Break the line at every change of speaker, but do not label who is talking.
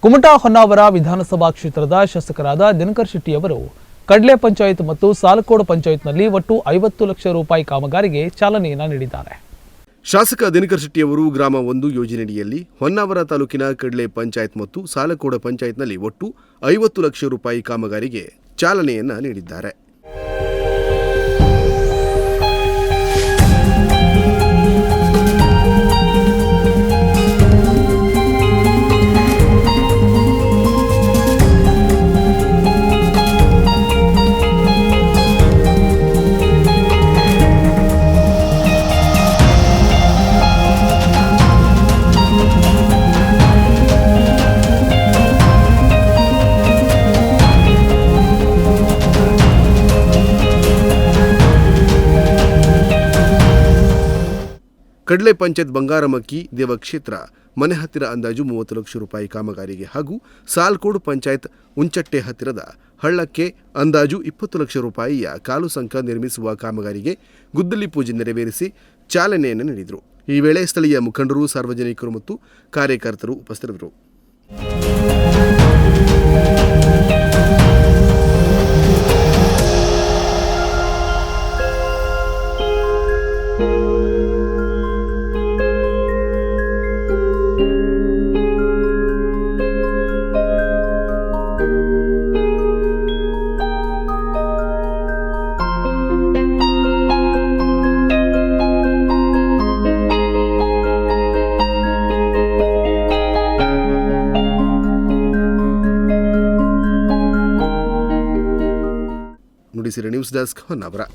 ಕುಮಟಾ ಹೊನ್ನಾವರ ವಿಧಾನಸಭಾ ಕ್ಷೇತ್ರದ ಶಾಸಕರಾದ ದಿನಕರ್ ಶೆಟ್ಟಿಯವರು ಕಡ್ಲೆ ಪಂಚಾಯತ್ ಮತ್ತು ಸಾಲಕೋಡು ಪಂಚಾಯತ್ನಲ್ಲಿ ಒಟ್ಟು 50 ಲಕ್ಷ ರೂಪಾಯಿ ಕಾಮಗಾರಿಗೆ ಚಾಲನೆಯನ್ನು ನೀಡಿದ್ದಾರೆ.
ಶಾಸಕ ದಿನಕರ್ ಶೆಟ್ಟಿಯವರು ಗ್ರಾಮ 1 ಯೋಜನೆಯಡಿಯಲ್ಲಿ ಹೊನ್ನಾವರ ತಾಲೂಕಿನ ಕಡ್ಲೆ ಪಂಚಾಯತ್ ಮತ್ತು ಸಾಲಕೋಡ ಪಂಚಾಯತ್ನಲ್ಲಿ ಒಟ್ಟು 50 ಲಕ್ಷ ರೂಪಾಯಿ ಕಾಮಗಾರಿಗೆ ಚಾಲನೆಯನ್ನು ನೀಡಿದ್ದಾರೆ. ಕಡ್ಲೆ ಪಂಚಾಯತ್ ಬಂಗಾರಮಕ್ಕಿ ದೇವಕ್ಷೇತ್ರ ಮನೆ ಹತ್ತಿರ ಅಂದಾಜು 30 ಲಕ್ಷ ರೂಪಾಯಿ ಕಾಮಗಾರಿಗೆ ಹಾಗೂ ಸಾಲ್ಕೋಡು ಪಂಚಾಯತ್ ಉಂಚಟ್ಟೆ ಹತ್ತಿರದ ಹಳ್ಳಕ್ಕೆ ಅಂದಾಜು 20 ಲಕ್ಷ ರೂಪಾಯಿಯ ಕಾಲು ಸಂಕ ನಿರ್ಮಿಸುವ ಕಾಮಗಾರಿಗೆ ಗುದ್ದಲಿ ಪೂಜೆ ನೆರವೇರಿಸಿ ಚಾಲನೆಯನ್ನು ನೀಡಿದರು. ಈ ವೇಳೆ ಸ್ಥಳೀಯ ಮುಖಂಡರು, ಸಾರ್ವಜನಿಕರು ಮತ್ತು ಕಾರ್ಯಕರ್ತರು ಉಪಸ್ಥಿತರಿದ್ದರು. Nudisiri news desk Honnavar.